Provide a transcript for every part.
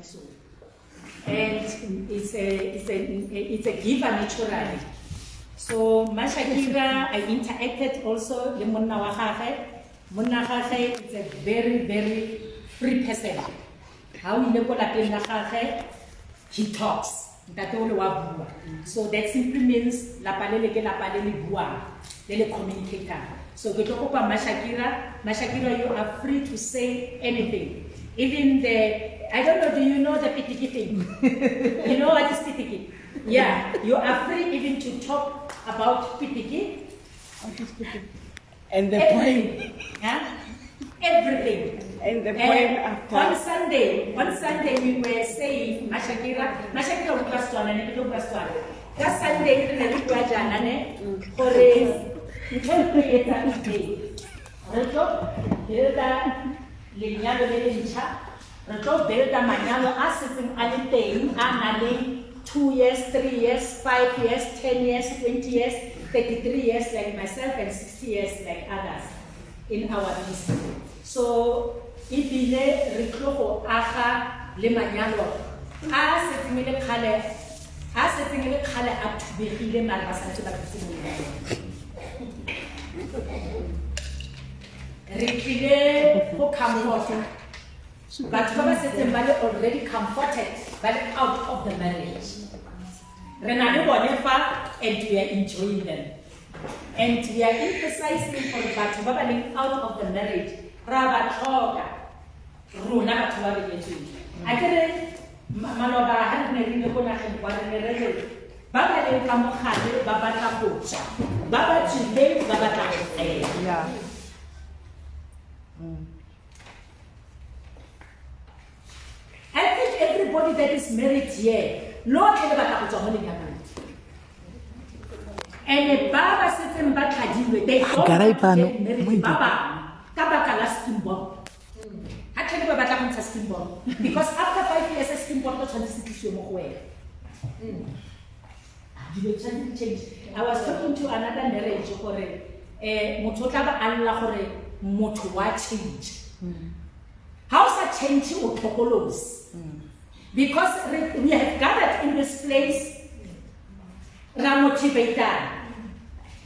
So, and it's a giver naturally. So Mashakira, I interacted also with Monna Wahahe. Monna Wahahe is a very, very free person. How he talks. So that simply means la palele bua, le communicator. So Mashakira, you are free to say anything. Even I don't know, do you know the pitiki thing? You know what is pitiki? Yeah, you are free even to talk about pitiki. What is pitiki? And the Everything. poem. Huh? Everything. And the poem after. On Sunday we were saying, Mashakira Ukrastwana, and Ukrastwana. That Sunday, we were doing for Lignano Lelincha, Rato Belda Manalo, assessing anything, Anale, 2 years, 3 years, 5 years, 10 years, 20 years, 33 years like myself, and 60 years like others in our ministry. So, if you reclo Aha Lemaniano, assessing the color up to be Hile Marasa to the Require for comfort, but Thomas is already comforted, but out of the marriage. Renado whatever, and we are enjoying them. And we are emphasizing on but babbling out of the marriage. Rabatroga, Runa to love it. I get Manoba had never gonna have one in the regular. Baba Kamohade, Baba Kocha, Baba Chile, Baba. Yeah. I think everybody that is married here, Lord, and Baba sits in Bakadi, they all get married. Baba, Tabaka last skin bomb. I tell you about that skin bomb. Because after 5 years, a skin bomb not transition away. You will change. I was talking to another marriage for a Mototaba Allah Motuwa change. How's that change or tokolos? Because we have gathered in this place, Ramotivator,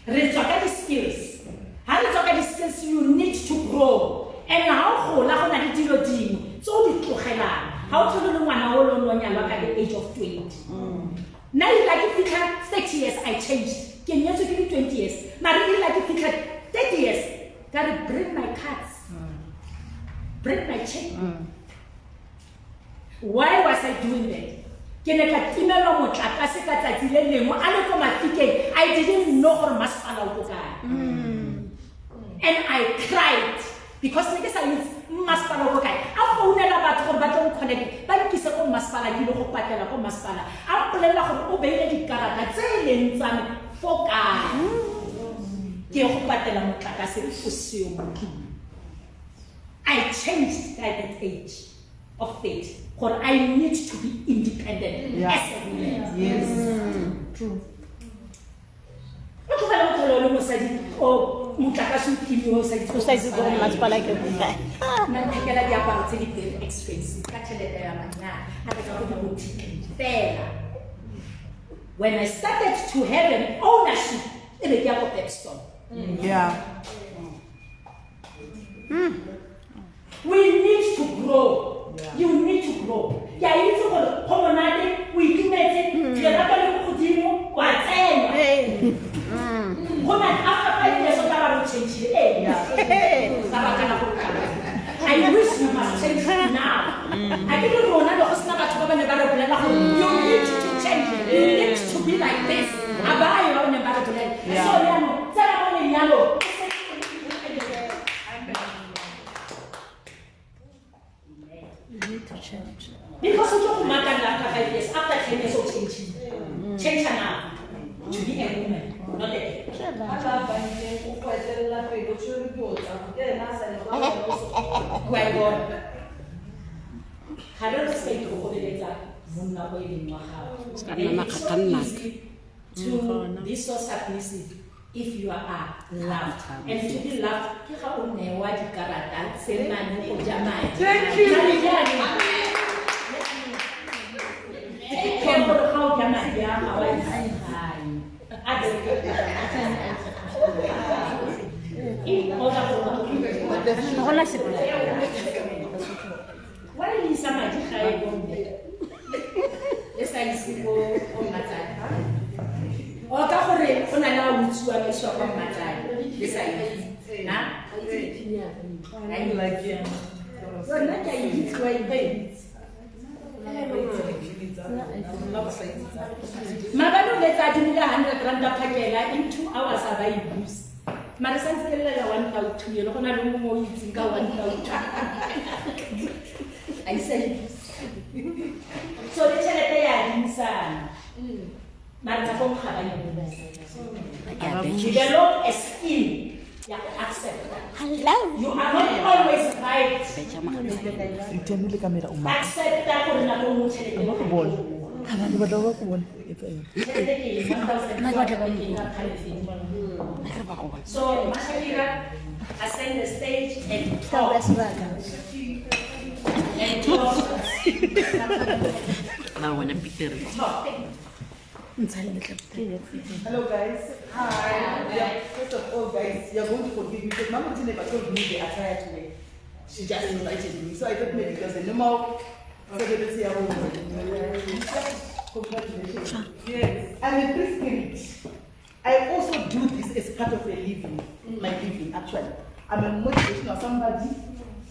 Rejoka skills. How the skills you need to grow. And how Holahona did so did Tohela. How to learn 1 hour on at the age of 20. Now you like if you had 30 years, I changed. Can you give me 20 years? Now you like if you had 30 years. Gotta bring my cards, bring my check. Why was I doing that? I didn't know her masala. And I cried because niggas I use masala. I'm only about her, but don't connect. But kiss on masala, you know, patella on masala. I'm playing like obey the carrot, saying some folk. I changed at that age of faith, for I need to be independent as a woman. Yes. True. When I started to have an ownership in the Jacob Epstein. Yeah. We need to grow. Yeah. You need to grow. Yeah, you need to go. Comonade, we do it. After 5 years, change. I wish you must change now. I didn't know none of us never to go in the battle. You need to change. You need to be like this. I buy your own battle. So, Yano, You need to change. because you don't matter after 5 years, after 10 years of changing. Change now to be a woman, not a Why God? I don't say to hold it to be so submissive if you are loved. And to be loved, thank you. Magano let's add 100 rand pakela in 2 hours have I use. Marasan skella 1,000 you know na mo eating 1,000. I say so the chelete ya insana. Mara ko khaba you develop a skill. Yeah, accept that. Hello. You are not always right. Accept that for so, Mashakira, ascend the stage and talk. And talk. Now when I pick it Talk. Hello guys. Hi. Yeah. First of all, guys, you're going to forgive me because Mama never told me the attire today. She just invited me, so I thought maybe it was a normal. Congratulations. Yes. I'm a free spirit. I also do this as part of a living, my living actually. I'm a motivational somebody.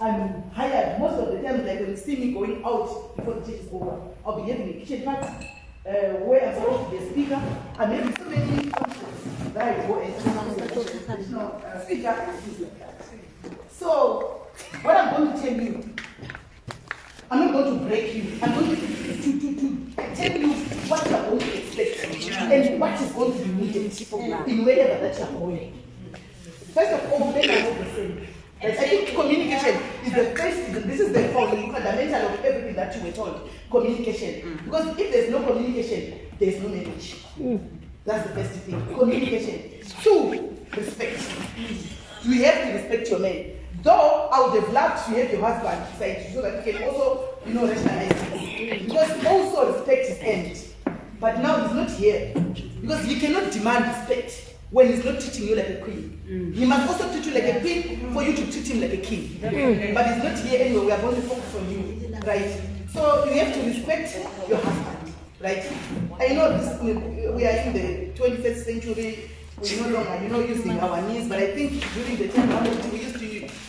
I'm hired most of the time. Like when you see me going out before the church is over, I'll be having a kitchen party. Where I'm supposed to be a speaker, and maybe so many functions that I go and speaker. So, what I'm going to tell you, I'm not going to break you. I'm going to tell you what you are going to expect and what is going to be needed in wherever that you are going. First of all, let me know the same. I think communication is the first, this is the fundamental of everything that you were told. Communication. Because if there's no communication, there's no marriage. That's the first thing. Communication. 2, respect. You have to respect your man. Though I would have loved to have your husband beside you so that you can also, rationalize it. Because also respect is end. But now he's not here. Because you cannot demand respect when he's not treating you like a queen. He must also treat you like a queen for you to treat him like a king. But he's not here anyway, we are going to focus on you, right? So you have to respect your husband, right? I know this, we are in the 21st century, we're no longer, using our knees, but I think during the time we used to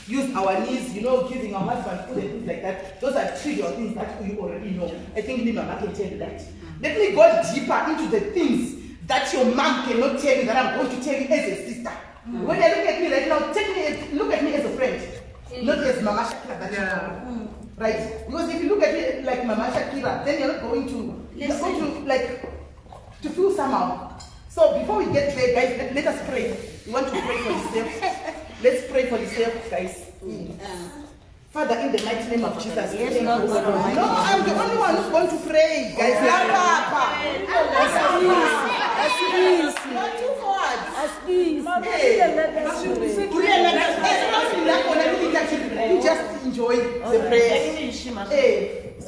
use our knees, giving our husband food and things like that. Those are trivial things that you already know. I think Mama can tell you that. Let me go deeper into the things that your mom cannot tell you that I'm going to tell you as a sister. When you look at me right now, look at me as a friend, not as Mama Shakira that you know. Right? Because if you look at me like Mama Shakira, then you're not going to feel somehow. So before we get there, guys, let us pray. We want to pray for yourself. Let's pray for yourself, guys. Father, in the mighty name of Jesus. Yes, no, I'm the only one who's going to pray, guys. You just enjoy the prayer.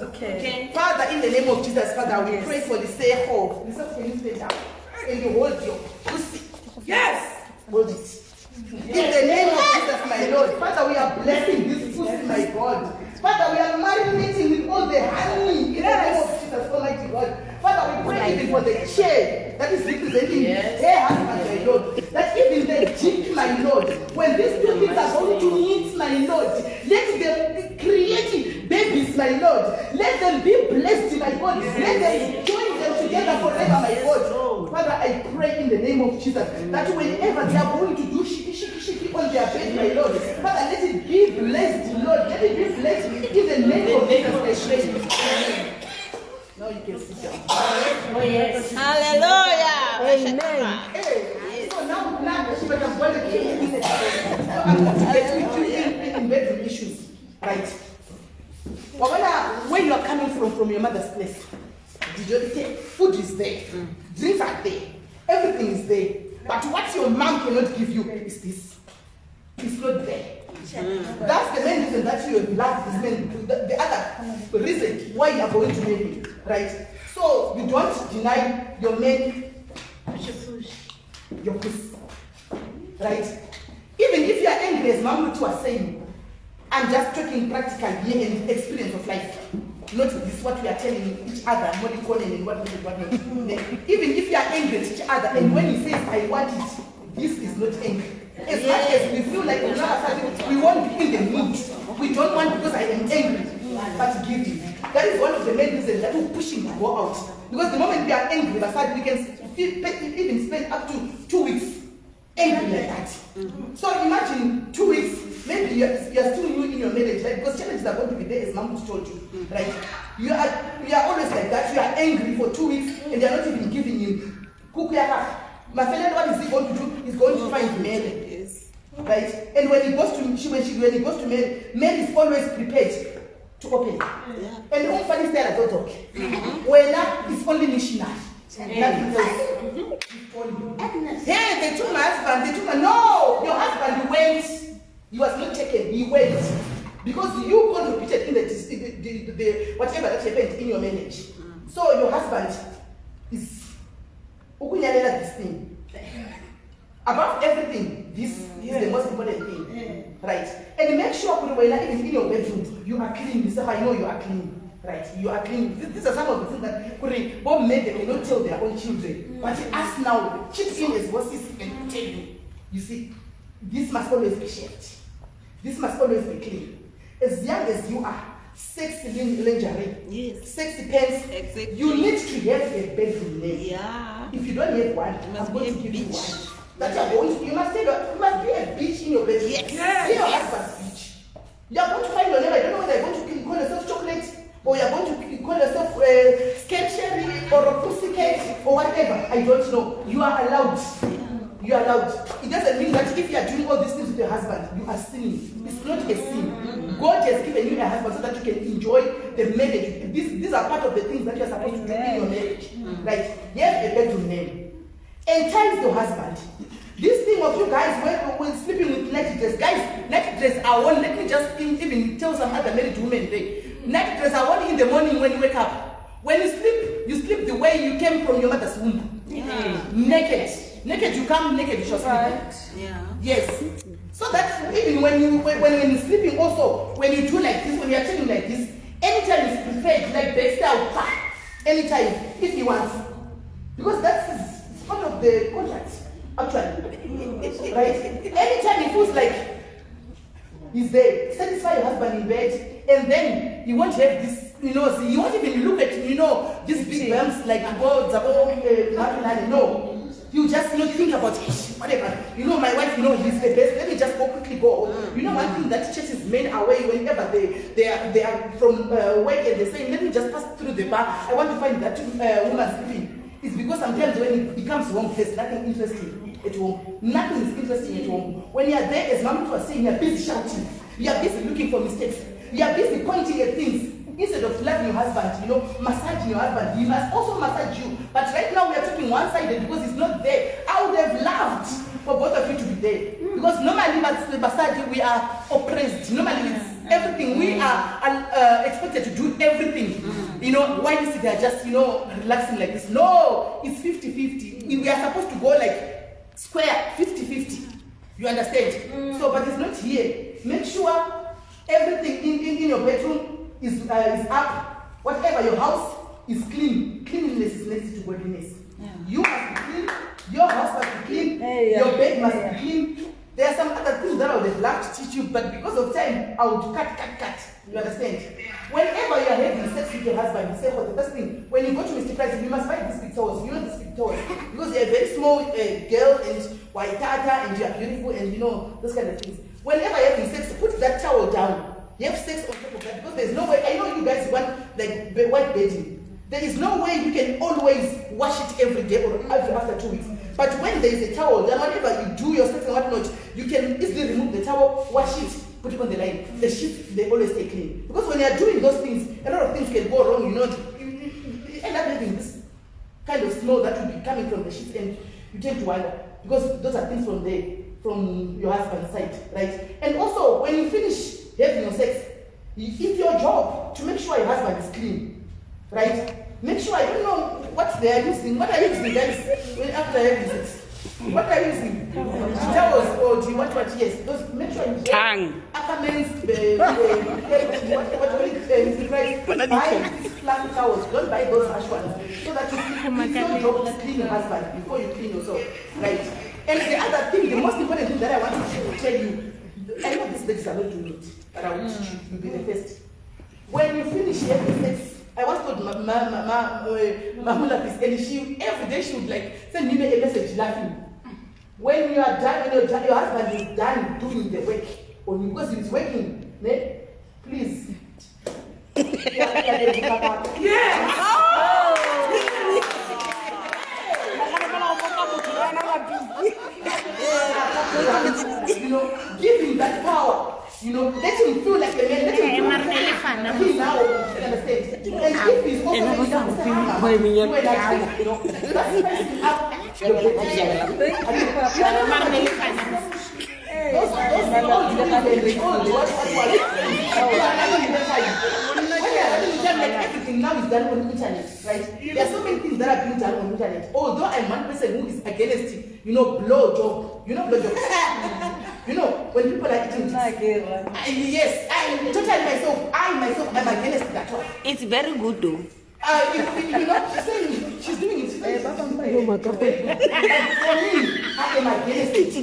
Okay. Father, in the name of Jesus, Father, we pray for the sake of. Can you stay down? And you hold your pussy. Yes! Hold it. In the name of Jesus, my Lord, Father, we are blessing this pussy, my God. Father, we are marinating with all the honey in the name of Jesus, Almighty God. Father, we pray even for the chair that is representing their husband, my Lord. That even the dick, my Lord, when these two things are going to meet, my Lord, let them be creating babies, my Lord. Let them be blessed, my God. Let them join them together forever, my God. Father, I pray in the name of Jesus that whenever they are going to do shiki on their bed, my Lord, Father, let it be blessed, Lord. Let it be blessed in the name of Jesus, I pray. Now you can sit down. Oh, yes. Hallelujah. Amen. So now I'm going to get in bedroom issues, right? When you are coming from your mother's place, did you say food is there, drinks are there, everything is there. But what your mom cannot give you is this. It's not there. That's the main reason that you love this man. The other reason why you are going to marry, right? So So you don't deny your man your pussy. Right? Even if you are angry, as Mamutu was saying, I'm just talking practical here and experience of life. Not this what we are telling each other, what and what. Even if you are angry at each other, and when he says, I want it, this is not angry. As much as we feel like we won't be in the mood, we don't want because I am angry, but give it. That is one of the main reasons that we're pushing to go out. Because the moment we are angry, we can even spend up to 2 weeks angry like that. So imagine 2 weeks, maybe you're still new in your marriage, right? Because challenges are going to be there, as Mom told you, right? You are always like that. You are angry for 2 weeks, and they are not even giving you kukuyaka. My friend, what is he going to do? He's going to find Mary, right? And when he goes to when he goes to Mary, Mary is always prepared to open. And the whole funny style I don't talk. When it's only missionary. Nothing else. Hey, they took my husband. No, your husband went. He was not taken. He went because you contributed in the whatever that happened in your marriage. So your husband is this thing. Above everything, this is the most important thing, right? And make sure when even in your bedroom you are clean. You say, I know you are clean. Right, you are clean. These are some of the things that Bob made them cannot tell their own children. But us now, chip in as bosses and tell you. You see, this must always be shared. This must always be clean. As young as you are, sexy lingerie, sexy pants, exactly. You need to have a bedroom name. Yeah. If you don't have one, I'm going to give you one. That you must be a bitch in your bedroom. Yes. Be your husband's bitch. You are going to find your name. I don't know whether you're going to call yourself chocolate. Or you're going to call yourself Sketchery or a pussycat or whatever. I don't know. You are allowed. You are allowed. It doesn't mean that if you are doing all these things with your husband, you are sinning. It's not a sin. God has given you a husband so that you can enjoy the marriage. These are part of the things that you are supposed to do in your marriage. Right? You have a bedroom name. Entice your husband. This thing of you guys when sleeping with night dress, guys, night dress are on. Let me just even tell some other married women there. Night dress are only in the morning when you wake up. When you sleep the way you came from your mother's womb. Yeah. Naked, you come naked, you shall sleep. Right. Yeah. Yes. So that even when you're sleeping also, when you do like this, when you are telling like this, anytime is preferred, like best out, anytime, if you want. Because that's part of the contract, actually. Right? Anytime it feels like he's there, satisfy your husband in bed, and then you won't have this, you won't even look at, these big bumps like no. You just think about whatever. My wife, he's the best. Let me just quickly go. One thing that chases men away whenever they are from work and they're saying, let me just pass through the bar. I want to find that woman sleeping. It's because sometimes when it becomes home, there's nothing interesting at home. Nothing is interesting at home. When you are there, as Mama was saying, you're busy shouting. You're busy looking for mistakes. You're busy pointing at things. Instead of loving your husband, massaging your husband, he must also massage you. But right now we are talking one-sided because it's not there. I would have loved for both of you to be there. Because normally massage, we are oppressed. Normally it's everything. We are expected to do everything. Why is it they are just, relaxing like this? No, it's 50-50. We are supposed to go like square, 50-50. You understand? So, but it's not here. Make sure everything in your bedroom is up. Whatever your house is clean. Cleanliness is next to godliness. Yeah. You must be clean. Your house must be clean. Your bed must be clean. There are some other things that I would have loved to teach you, but because of time, I would cut. You understand? Whenever you are having sex with your husband, you say, for the first thing, when you go to Mr. Price, you must buy these big towels. These big towels. Because you're a very small girl and white tata and you are beautiful and those kind of things. Whenever you're having sex, put that towel down. You have sex on top of that because there's no way. I know you guys want like white bedding. There is no way you can always wash it every day or after 2 weeks. But when there is a towel, then whenever you do your sex and whatnot, you can easily remove the towel, wash it, put it on the line. The sheets, they always stay clean. Because when you are doing those things, a lot of things can go wrong. You end up having this kind of smell that will be coming from the sheets, and you tend to wonder because those are things from your husband's side, right? And also, when you finish having your sex, it's your job to make sure your husband is clean, right? Make sure, I don't know what they are using. What are you using, guys, after having sex? What are you using? Towels or do you want what? Yes. Those, make sure you Tongue. after men's buy these flat towels. Don't buy those ash ones. So that you don't drop to clean your husband before you clean yourself. Right. And the other thing, the most important thing that I want to tell you, I know these ladies are not doing it, but I will teach you. You'll be the first. When you finish having sex, I once told Mamula this, and she every day she would like send me a message laughing. When you are done, when your husband is done doing the work, or because he's working, please. You know, give him that power. You know, let him feel like a man. Let him feel like he now understand. And if he's also you know, that's everything now is done on the internet, right? There are so many things that are being done on the internet. Although I'm one person who is against it, you know, blow job. You know, blow job. You know, when people are eating yes, I totally myself am against that one. It's very good though. You know, she's doing it. For me, I am against it. You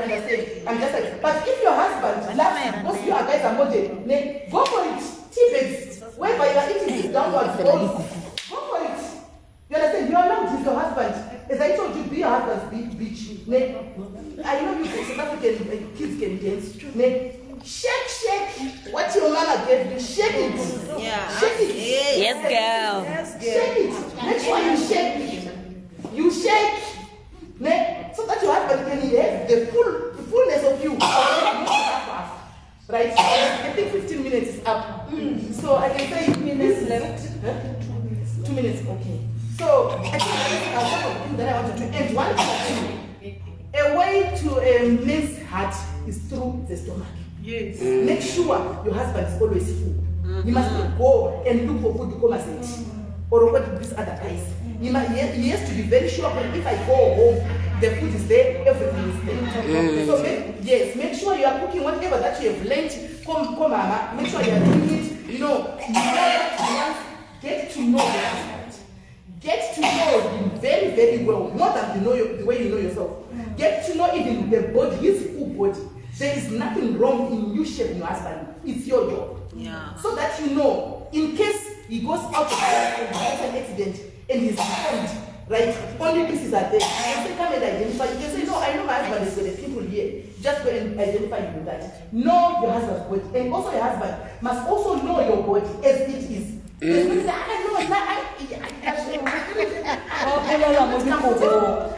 understand? I'm just like, but if your husband loves you, most of you guys are modern, go for it. T-bags, whereby you are eating downwards, go for it. You understand? You are not with your husband. As I told you, be your husband's bitch. I know you South African kids can dance. Shake what your mother gave you. Shake it. Yeah. Shake it. Yes, girl. Shake it. Make sure you shake it. You shake. So that your husband can have the fullness of you. Right? I think 15 minutes is up. So I can say 2 minutes left. 2 minutes, okay. So I think that's one of the things that I want to do. And one thing, a way to a man's heart is through the stomach. Yes. Make sure your husband is always full. You must not go and look for food to come and eat. Or what this other guys. He has to be very sure that if I go home, the food is there, everything is there. So make sure you are cooking whatever that you have learned. Come, mama. Make sure you are doing it. You know, get to know your husband. Get to know him very, very well, more than the way you know yourself. Get to know even the body, his full body. There is nothing wrong in you shaping your husband. It's your job. Yeah. So that you know, in case he goes out of an accident and he's found, right? Only pieces are there. You can come and identify. You can say, no, I know my husband is with the people here. Just go and identify him with that. Know your husband's body. And also your husband must also know your body as it is.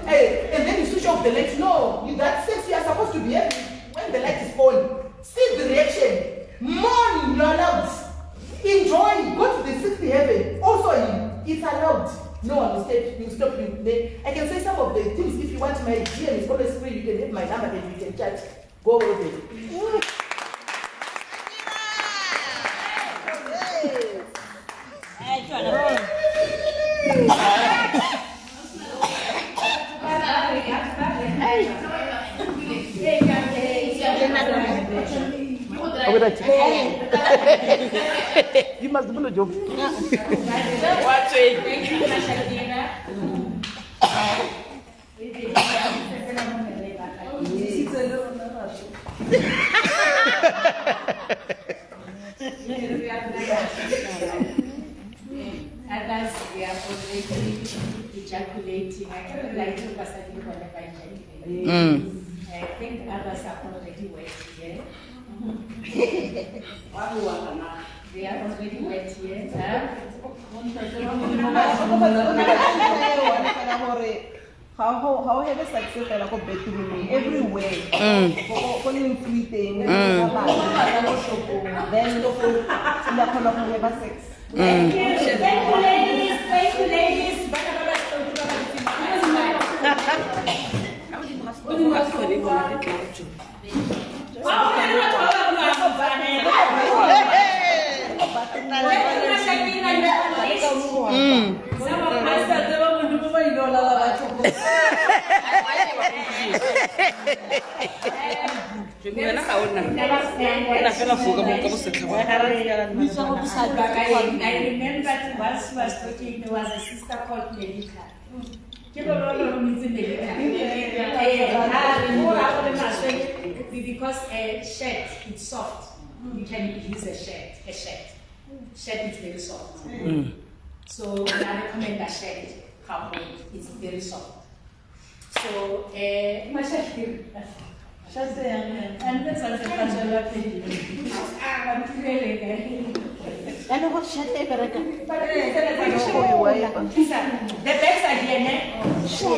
Hey, and then you switch off the light. No, that sex you are supposed to be having when the light is on. See the reaction. Mourn, you're allowed. Enjoy, go to the 60th heaven. Also, it's allowed. No one will stop you. I can say some of the things. If you want my GM, it's always free. You can have my number and you can chat. Go over there. You must do a job. Watch it. Others, we are already ejaculating. I don't like to pass it whenever I think others are already wet here. They are already wet here. How have a success like a bedroom everywhere? Only three things. Then the have sex. Thank you, ladies. Thank you, ladies. Some of us are the one who don't know about I remember once she was talking, there was a sister called Melika. Because a shirt is soft, you can use a shirt. Shirt is very soft. So I recommend a shirt. It's very soft. So and this was a And what shall they the bags are here, ne? So,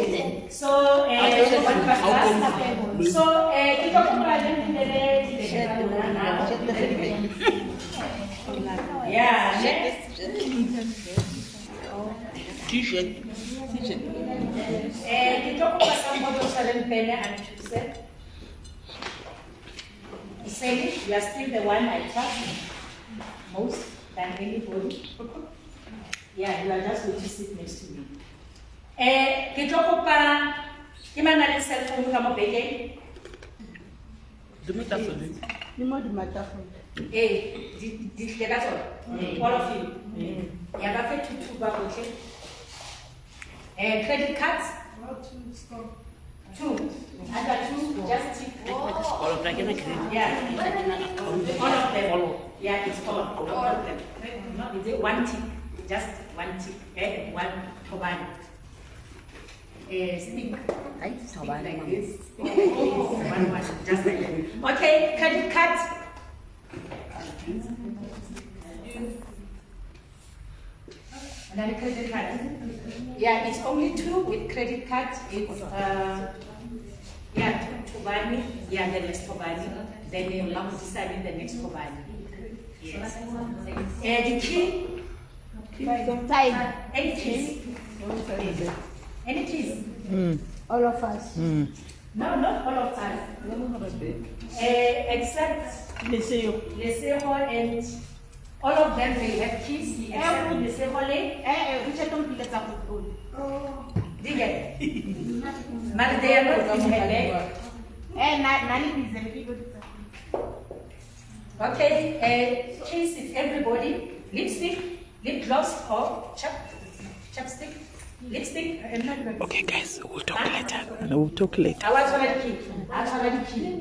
yeah, T-shirt. You are still the one I trust most than anybody. Yeah, you are just going to sit next to me. Cell phone come up again. That's all of you. You have two back, okay? Credit cards? Two. I got two, just tick. All of them. Yeah. All of them. Yeah, it's all of them. Is it one tick? Just one tick. One turbine. Stick. Like this. One, just like that. Okay, credit cards. Another credit card. Yeah, it's only two with credit cards. It's Tobani. Yeah, the next Tobani. Then they will decide the next Tobani. Yes. The key. Any keys? Any keys? all of us. No, not all of us. Except Leseo and all of them, they have keys. Except Leseo. Dig it. But they are not in her leg. Okay, keys is everybody. Lipstick, lip gloss, or chapstick. Lipstick. Okay, guys, we'll talk later. We'll talk later. I was already key.